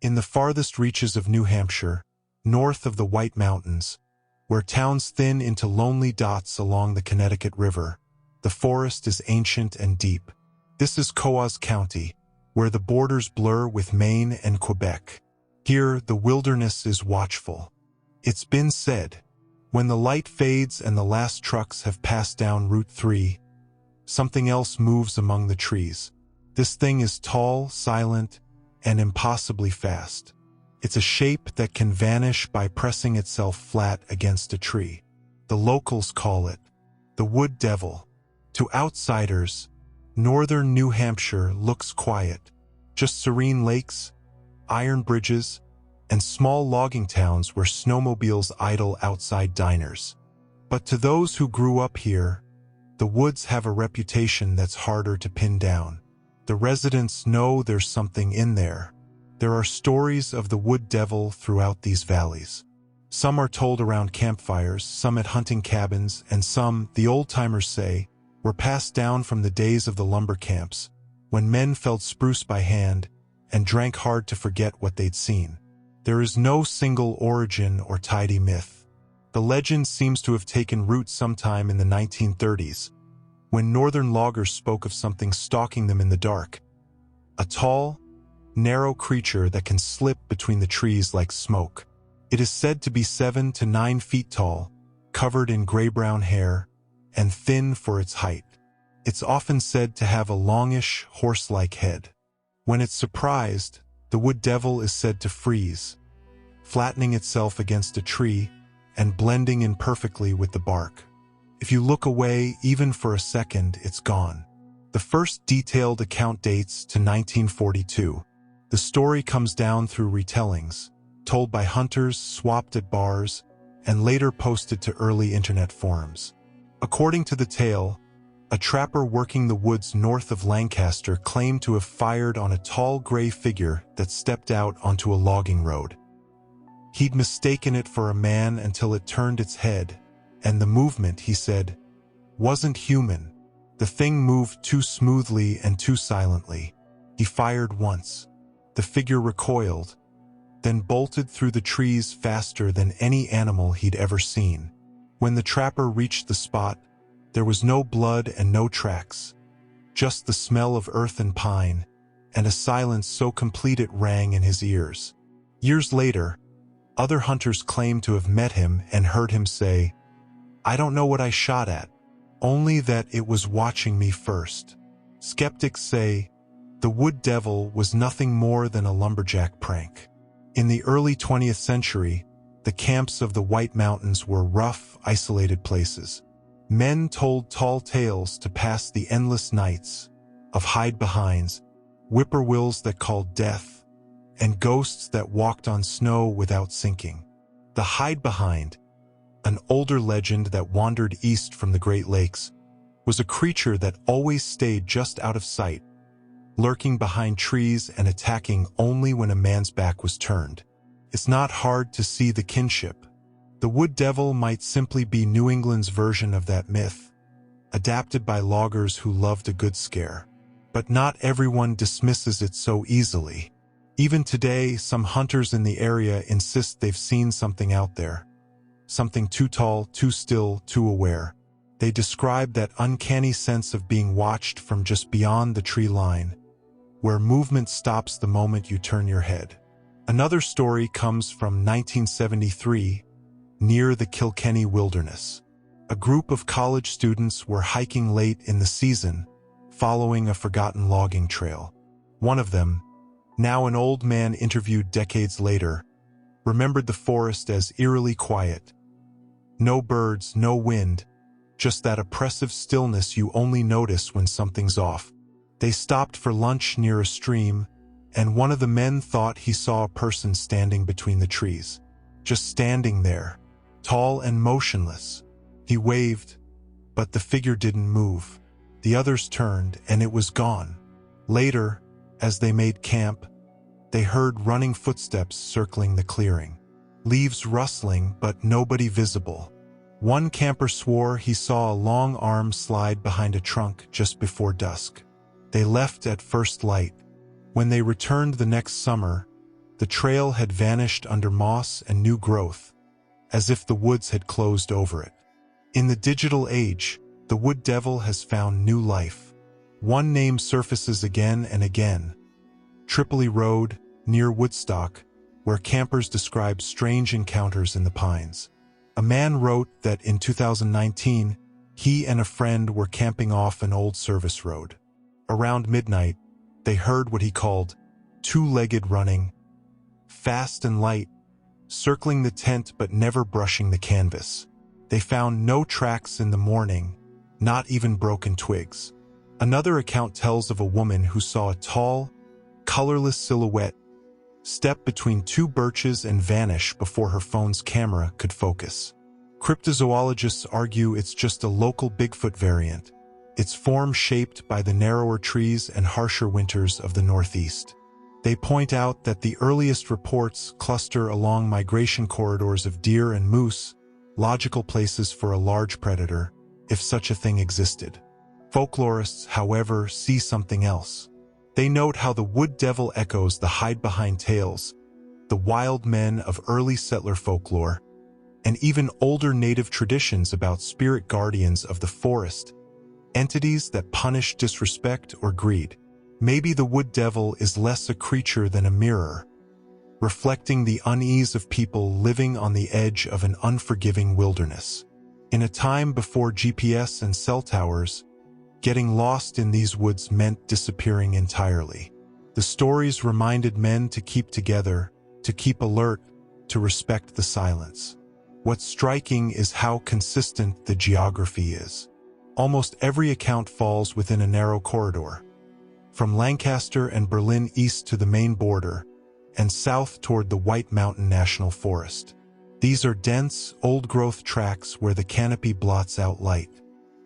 In the farthest reaches of New Hampshire, north of the White Mountains, where towns thin into lonely dots along the Connecticut River, the forest is ancient and deep. This is Coös County, where the borders blur with Maine and Quebec. Here, the wilderness is watchful. It's been said, when the light fades and the last trucks have passed down Route 3, something else moves among the trees. This thing is tall, silent, and impossibly fast. It's a shape that can vanish by pressing itself flat against a tree. The locals call it the Wood Devil. To outsiders, northern New Hampshire looks quiet. Just serene lakes, iron bridges, and small logging towns where snowmobiles idle outside diners. But to those who grew up here, the woods have a reputation that's harder to pin down. The residents know there's something in there. There are stories of the Wood Devil throughout these valleys. Some are told around campfires, some at hunting cabins, and some, the old-timers say, were passed down from the days of the lumber camps, when men felled spruce by hand and drank hard to forget what they'd seen. There is no single origin or tidy myth. The legend seems to have taken root sometime in the 1930s, when northern loggers spoke of something stalking them in the dark. A tall, narrow creature that can slip between the trees like smoke. It is said to be 7 to 9 feet tall, covered in gray-brown hair, and thin for its height. It's often said to have a longish, horse-like head. When it's surprised, the Wood Devil is said to freeze, flattening itself against a tree and blending in perfectly with the bark. If you look away even for a second, it's gone. The first detailed account dates to 1942. The story comes down through retellings, told by hunters, swapped at bars, and later posted to early internet forums. According to the tale, a trapper working the woods north of Lancaster claimed to have fired on a tall gray figure that stepped out onto a logging road. He'd mistaken it for a man until it turned its head, and the movement, he said, wasn't human. The thing moved too smoothly and too silently. He fired once. The figure recoiled, then bolted through the trees faster than any animal he'd ever seen. When the trapper reached the spot, there was no blood and no tracks, just the smell of earth and pine, and a silence so complete it rang in his ears. Years later, other hunters claimed to have met him and heard him say, "I don't know what I shot at, only that it was watching me first." Skeptics say the Wood Devil was nothing more than a lumberjack prank. In the early 20th century, the camps of the White Mountains were rough, isolated places. Men told tall tales to pass the endless nights of hide-behinds, whippoorwills that called death, and ghosts that walked on snow without sinking. The hide-behind, an older legend that wandered east from the Great Lakes, was a creature that always stayed just out of sight, lurking behind trees and attacking only when a man's back was turned. It's not hard to see the kinship. The Wood Devil might simply be New England's version of that myth, adapted by loggers who loved a good scare. But not everyone dismisses it so easily. Even today, some hunters in the area insist they've seen something out there. Something too tall, too still, too aware. They describe that uncanny sense of being watched from just beyond the tree line, where movement stops the moment you turn your head. Another story comes from 1973, near the Kilkenny Wilderness. A group of college students were hiking late in the season, following a forgotten logging trail. One of them, now an old man interviewed decades later, remembered the forest as eerily quiet. No birds, no wind, just that oppressive stillness you only notice when something's off. They stopped for lunch near a stream, and one of the men thought he saw a person standing between the trees. Just standing there, tall and motionless. He waved, but the figure didn't move. The others turned, and it was gone. Later, as they made camp, they heard running footsteps circling the clearing. Leaves rustling, but nobody visible. One camper swore he saw a long arm slide behind a trunk just before dusk. They left at first light. When they returned the next summer, The trail had vanished under moss and new growth, as if the woods had closed over it. In the digital age, the wood devil has found new life. One name surfaces again and again: Tripoli Road, near Woodstock, where campers describe strange encounters in the pines. A man wrote that in 2019, he and a friend were camping off an old service road. Around midnight, they heard what he called two-legged running, fast and light, circling the tent but never brushing the canvas. They found no tracks in the morning, not even broken twigs. Another account tells of a woman who saw a tall, colorless silhouette step between two birches and vanish before her phone's camera could focus. Cryptozoologists argue it's just a local Bigfoot variant, its form shaped by the narrower trees and harsher winters of the Northeast. They point out that the earliest reports cluster along migration corridors of deer and moose, logical places for a large predator, if such a thing existed. Folklorists, however, see something else. They note how the wood devil echoes the hide-behind tales, the wild men of early settler folklore, and even older native traditions about spirit guardians of the forest, entities that punish disrespect or greed. Maybe the wood devil is less a creature than a mirror, reflecting the unease of people living on the edge of an unforgiving wilderness. In a time before GPS and cell towers, getting lost in these woods meant disappearing entirely. The stories reminded men to keep together, to keep alert, to respect the silence. What's striking is how consistent the geography is. Almost every account falls within a narrow corridor, from Lancaster and Berlin east to the Maine border, and south toward the White Mountain National Forest. These are dense, old-growth tracks where the canopy blots out light.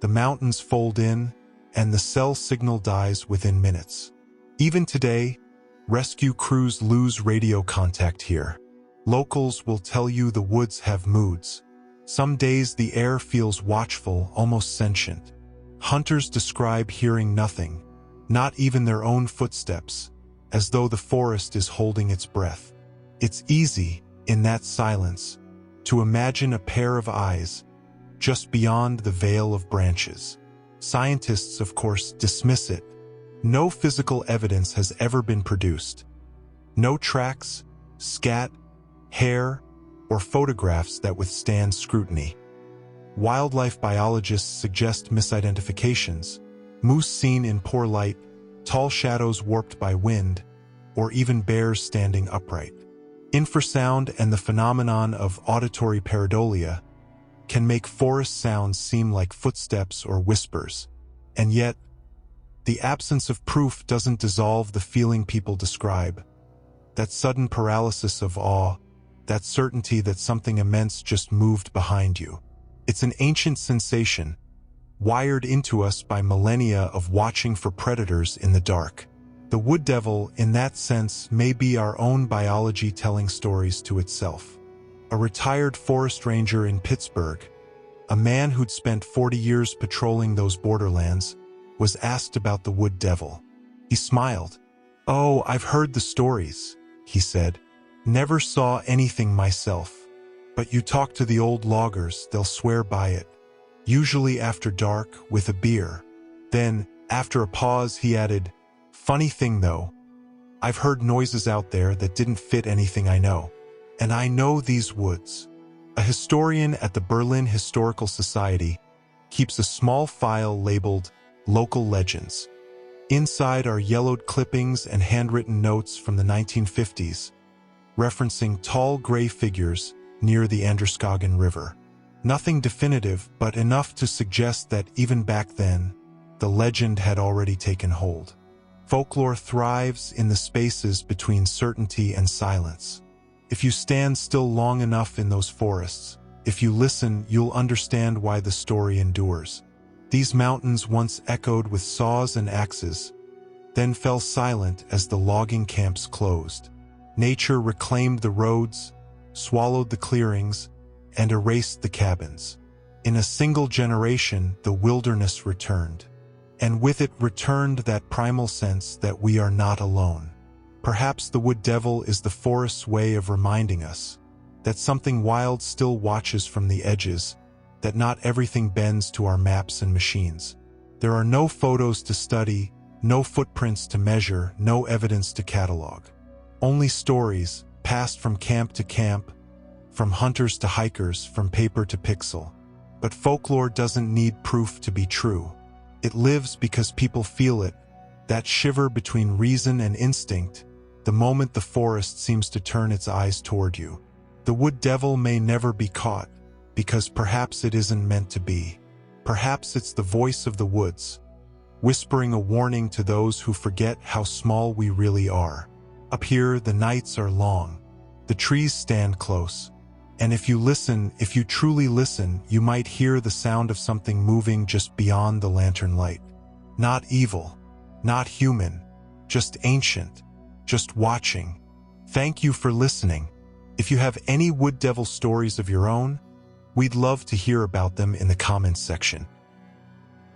The mountains fold in, and the cell signal dies within minutes. Even today, rescue crews lose radio contact here. Locals will tell you the woods have moods. Some days the air feels watchful, almost sentient. Hunters describe hearing nothing, not even their own footsteps, as though the forest is holding its breath. It's easy, in that silence, to imagine a pair of eyes just beyond the veil of branches. Scientists, of course, dismiss it. No physical evidence has ever been produced. No tracks, scat, hair, or photographs that withstand scrutiny. Wildlife biologists suggest misidentifications: moose seen in poor light, tall shadows warped by wind, or even bears standing upright. Infrasound and the phenomenon of auditory pareidolia can make forest sounds seem like footsteps or whispers. And yet, the absence of proof doesn't dissolve the feeling people describe. That sudden paralysis of awe, that certainty that something immense just moved behind you. It's an ancient sensation, wired into us by millennia of watching for predators in the dark. The wood devil, in that sense, may be our own biology telling stories to itself. A retired forest ranger in Pittsburgh, a man who'd spent 40 years patrolling those borderlands, was asked about the wood devil. He smiled. "Oh, I've heard the stories," he said. "Never saw anything myself. But you talk to the old loggers, they'll swear by it. Usually after dark, with a beer." Then, after a pause, he added, "Funny thing though, I've heard noises out there that didn't fit anything I know. And I know these woods." A historian at the Berlin Historical Society keeps a small file labeled Local Legends. Inside are yellowed clippings and handwritten notes from the 1950s, referencing tall gray figures near the Androscoggin River. Nothing definitive, but enough to suggest that even back then, the legend had already taken hold. Folklore thrives in the spaces between certainty and silence. If you stand still long enough in those forests, if you listen, you'll understand why the story endures. These mountains once echoed with saws and axes, then fell silent as the logging camps closed. Nature reclaimed the roads, swallowed the clearings, and erased the cabins. In a single generation, the wilderness returned. And with it returned that primal sense that we are not alone. Perhaps the wood devil is the forest's way of reminding us that something wild still watches from the edges, that not everything bends to our maps and machines. There are no photos to study, no footprints to measure, no evidence to catalog. Only stories, passed from camp to camp, from hunters to hikers, from paper to pixel. But folklore doesn't need proof to be true. It lives because people feel it, that shiver between reason and instinct, the moment the forest seems to turn its eyes toward you. The wood devil may never be caught, because perhaps it isn't meant to be. Perhaps it's the voice of the woods, whispering a warning to those who forget how small we really are. Up here, the nights are long. The trees stand close. And if you truly listen, you might hear the sound of something moving just beyond the lantern light. Not evil, not human, just ancient, just watching. Thank you for listening. If you have any wood devil stories of your own, we'd love to hear about them in the comments section.